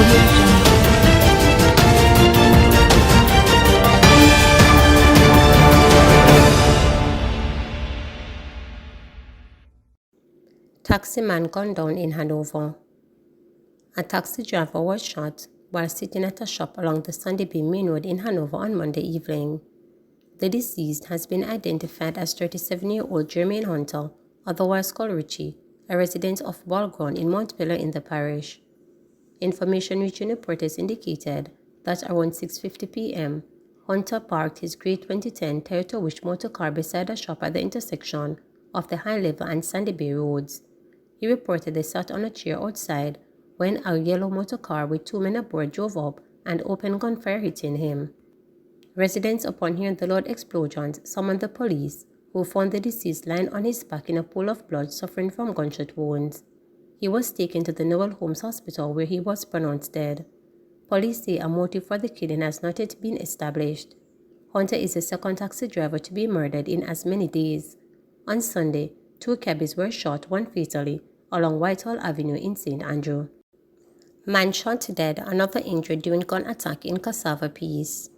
Audio Jungle. Taxi man gunned down in Hanover. A taxi driver was shot while sitting at a shop along the Sandy Bay Main Road in Hanover on Monday evening. The deceased has been identified as 37-year-old Jermaine Hunter, otherwise called Richie, a resident of Ballground in Montpelier in the parish. Information reaching reporters indicated that around 6:50 p.m., Hunter parked his grey 2010 Toyota Wish motor car beside a shop at the intersection of the High Level and Sandy Bay roads. He reportedly sat on a chair outside when a yellow motor car with 2 men aboard drove up and opened gunfire, hitting him. Residents, upon hearing the loud explosions, summoned the police, who found the deceased lying on his back in a pool of blood, suffering from gunshot wounds. He was taken to the Noel Holmes Hospital, where he was pronounced dead. Police say a motive for the killing has not yet been established. Hunter is the second taxi driver to be murdered in as many days. On Sunday, 2 cabbies were shot, one fatally, along Whitehall Avenue in St. Andrew. Man shot dead, another injured during gun attack in Cassava Peace.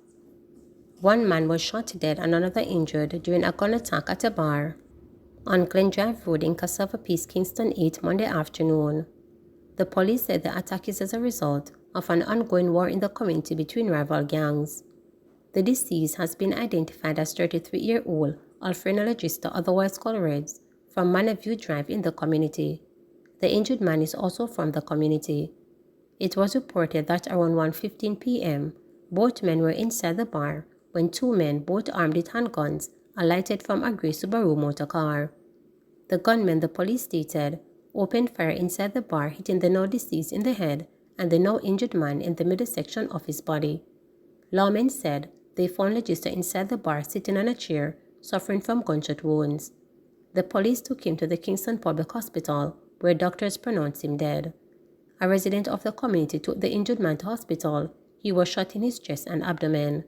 One man was shot dead and another injured during a gun attack at a bar on Glen Drive Road in Cassava Peace, Kingston 8, Monday afternoon. The police said the attack is as a result of an ongoing war in the community between rival gangs. The deceased has been identified as 33-year-old Alfredo Legister, otherwise called Reds, from Manor View Drive in the community. The injured man is also from the community. It was reported that around 1:15 p.m., both men were inside the bar when 2 men, both armed with handguns, alighted from a grey Subaru motor car. The gunmen, the police stated, opened fire inside the bar, hitting the now deceased in the head and the now injured man in the middle section of his body. Lawmen said they found Legister inside the bar sitting on a chair, suffering from gunshot wounds. The police took him to the Kingston Public Hospital, where doctors pronounced him dead. A resident of the community took the injured man to hospital. He was shot in his chest and abdomen.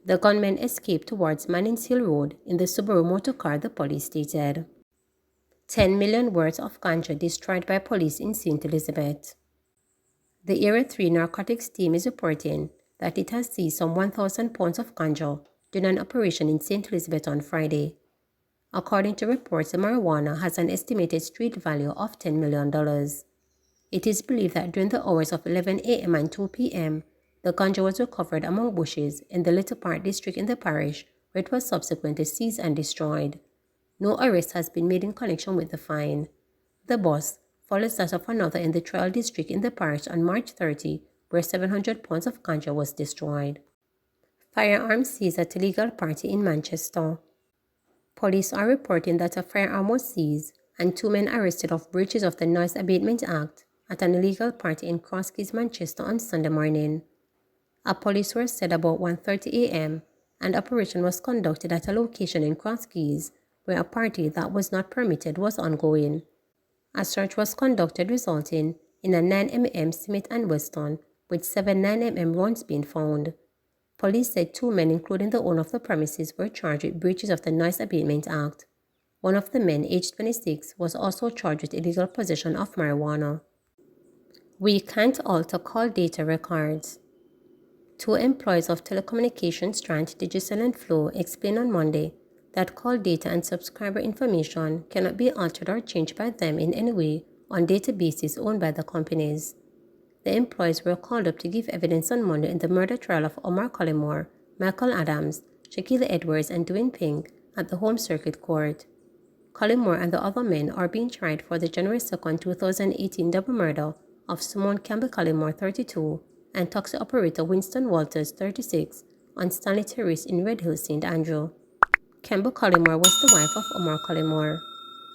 The gunmen escaped towards Mannings Hill Road in the Subaru motor car, the police stated. 10 million worth of ganja destroyed by police in St. Elizabeth. The Area 3 narcotics team is reporting that it has seized some 1,000 pounds of ganja during an operation in St. Elizabeth on Friday. According to reports, the marijuana has an estimated street value of $10 million. It is believed that during the hours of 11 a.m. and 2 p.m., the ganja was recovered among bushes in the Little Park district in the parish, where it was subsequently seized and destroyed. No arrest has been made in connection with the find. The bus follows that of another in the Trial district in the parish on March 30, where 700 pounds of ganja was destroyed. Firearm seized at a illegal party in Manchester. Police are reporting that a firearm was seized and 2 men arrested of breaches of the Noise Abatement Act at an illegal party in Crosskeys, Manchester on Sunday morning. A police were said about 1:30 a.m. and operation was conducted at a location in Crosskeys where a party that was not permitted was ongoing. A search was conducted, resulting in a 9mm Smith & Wesson with 7 9mm rounds being found. Police said 2 men, including the owner of the premises, were charged with breaches of the Noise Abatement Act. One of the men, aged 26, was also charged with illegal possession of marijuana. We can't alter call data records. 2 employees of telecommunications giant Digicel and Flow explained on Monday that call data and subscriber information cannot be altered or changed by them in any way on databases owned by the companies. The employees were called up to give evidence on Monday in the murder trial of Omar Collymore, Michael Adams, Shaquille Edwards, and Dwayne Pink at the Home Circuit Court. Collymore and the other men are being tried for the January 2, 2018 double murder of Simone Campbell Collymore, 32, and taxi operator Winston Walters, 36, on Stanley Terrace in Red Hill, St. Andrew. Campbell Collymore was the wife of Omar Collymore.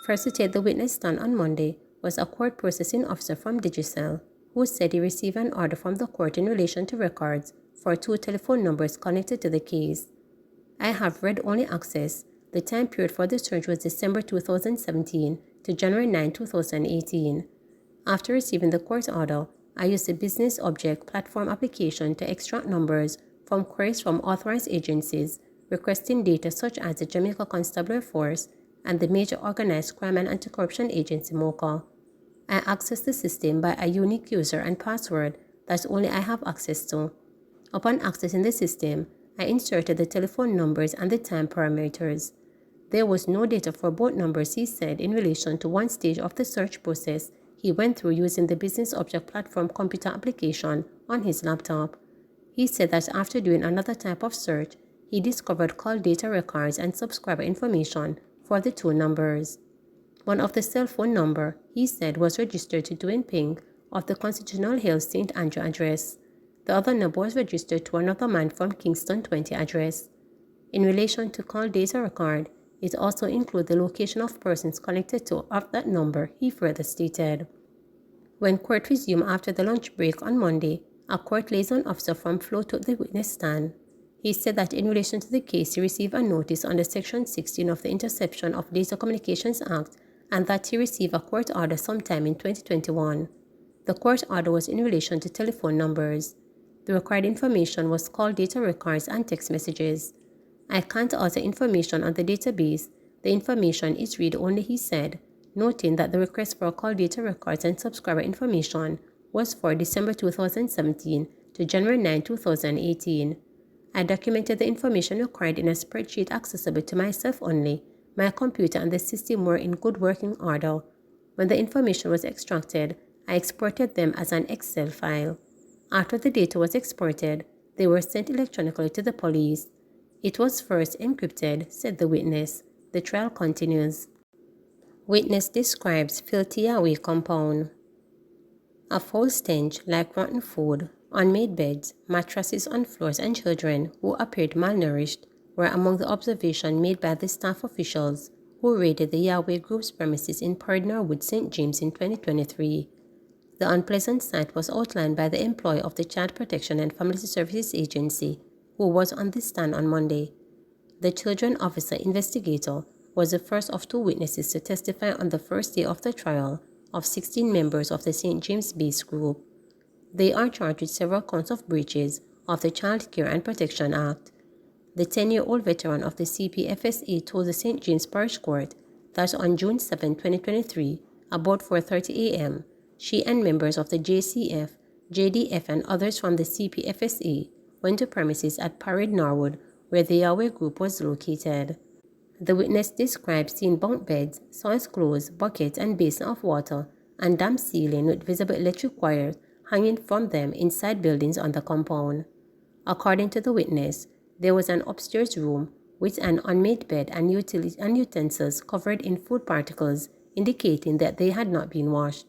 First to take the witness stand on Monday was a court processing officer from Digicel, who said he received an order from the court in relation to records for 2 telephone numbers connected to the case. I have read-only access. The time period for the search was December 2017 to January 9, 2018. After receiving the court order, I used the Business Object Platform application to extract numbers from queries from authorized agencies requesting data such as the Jamaica Constabulary Force and the Major Organized Crime and Anti-Corruption Agency, MOCA. I accessed the system by a unique user and password that only I have access to. Upon accessing the system, I inserted the telephone numbers and the time parameters. There was no data for both numbers, he said, in relation to one stage of the search process he went through using the Business Object Platform computer application on his laptop. He said that after doing another type of search, he discovered call data records and subscriber information for the two numbers. One of the cell phone number, he said, was registered to Dwayne Ping of the Constitutional Hill St. Andrew address. The other number was registered to another man from Kingston 20 address. In relation to call data record, it also includes the location of persons connected to of that number, he further stated. When court resumed after the lunch break on Monday, a court liaison officer from Flo took the witness stand. He said that in relation to the case, he received a notice under Section 16 of the Interception of Data Communications Act and that he received a court order sometime in 2021. The court order was in relation to telephone numbers. The required information was call data records and text messages. I can't alter information on the database. The information is read-only, he said, noting that the request for call data records and subscriber information was for December 2017 to January 9, 2018. I documented the information required in a spreadsheet accessible to myself only. My computer and the system were in good working order. When the information was extracted, I exported them as an Excel file. After the data was exported, they were sent electronically to the police. It was first encrypted, said the witness. The trial continues. Witness describes filthy Yahweh compound. A foul stench like rotten food, unmade beds, mattresses on floors, and children who appeared malnourished were among the observations made by the staff officials who raided the Yahweh Group's premises in Pardnerwood, St. James in 2023. The unpleasant sight was outlined by the employee of the Child Protection and Family Services Agency, who was on the stand on Monday. The children officer investigator was the first of two witnesses to testify on the first day of the trial of 16 members of the St. James Base Group. They are charged with several counts of breaches of the Child Care and Protection Act. The 10-year-old veteran of the CPFSA told the St. James Parish Court that on June 7, 2023, about 4:30 a.m., she and members of the JCF, JDF, and others from the CPFSA went to premises at Parade Norwood, where the Yahweh Group was located. The witness described seeing bunk beds, soiled clothes, buckets and basin of water, and damp ceiling with visible electric wires hanging from them inside buildings on the compound. According to the witness, there was an upstairs room with an unmade bed and utensils covered in food particles, indicating that they had not been washed.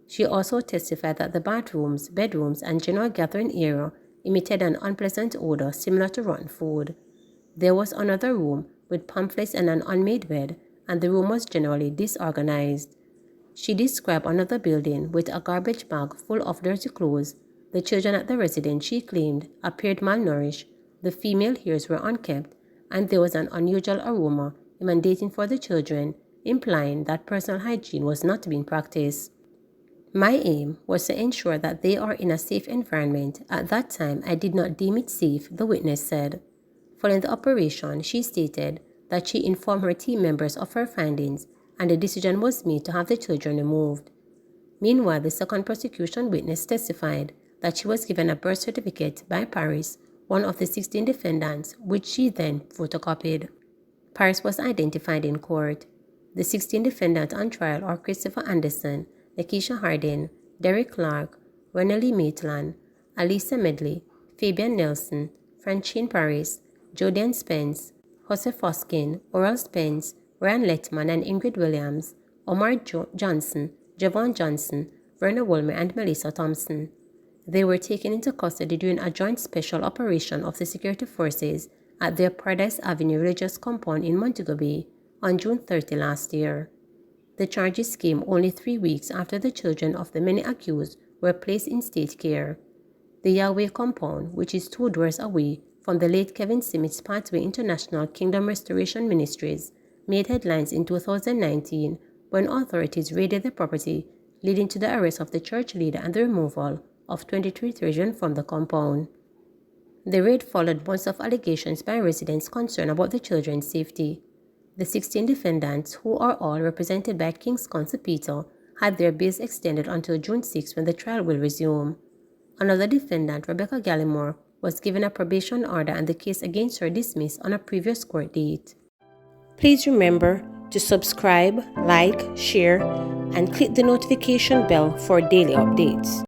She also testified that the bathrooms, bedrooms, and general gathering area emitted an unpleasant odor similar to rotten food. There was another room with pamphlets and an unmade bed, and the room was generally disorganized. She described another building with a garbage bag full of dirty clothes. The children at the residence, she claimed, appeared malnourished. The female hairs were unkempt, and there was an unusual aroma emanating for the children, implying that personal hygiene was not being practiced. My aim was to ensure that they are in a safe environment. At that time, I did not deem it safe, the witness said. Following the operation, she stated that she informed her team members of her findings and the decision was made to have the children removed. Meanwhile, the second prosecution witness testified that she was given a birth certificate by Paris, one of the 16 defendants, which she then photocopied. Paris was identified in court. The 16 defendants on trial are Christopher Anderson, Lakeisha Hardin, Derek Clark, Renely Maitland, Alisa Medley, Fabian Nelson, Francine Paris, Jodian Spence, Jose Foskin, Oral Spence, Ryan Letman and Ingrid Williams, Omar Johnson, Javon Johnson, Verna Woolmer, and Melissa Thompson. They were taken into custody during a joint special operation of the security forces at their Paradise Avenue religious compound in Montego Bay on June 30 last year. The charges came only 3 weeks after the children of the many accused were placed in state care. The Yahweh compound, which is 2 doors away from the late Kevin Smith's Pathway International Kingdom Restoration Ministries, made headlines in 2019 when authorities raided the property, leading to the arrest of the church leader and the removal of 23 children from the compound. The raid followed months of allegations by residents concerned about the children's safety. The 16 defendants, who are all represented by King's Counsel Peter, had their bail extended until June 6 when the trial will resume. Another defendant, Rebecca Gallimore, was given a probation order and the case against her dismissed on a previous court date. Please remember to subscribe, like, share, and click the notification bell for daily updates.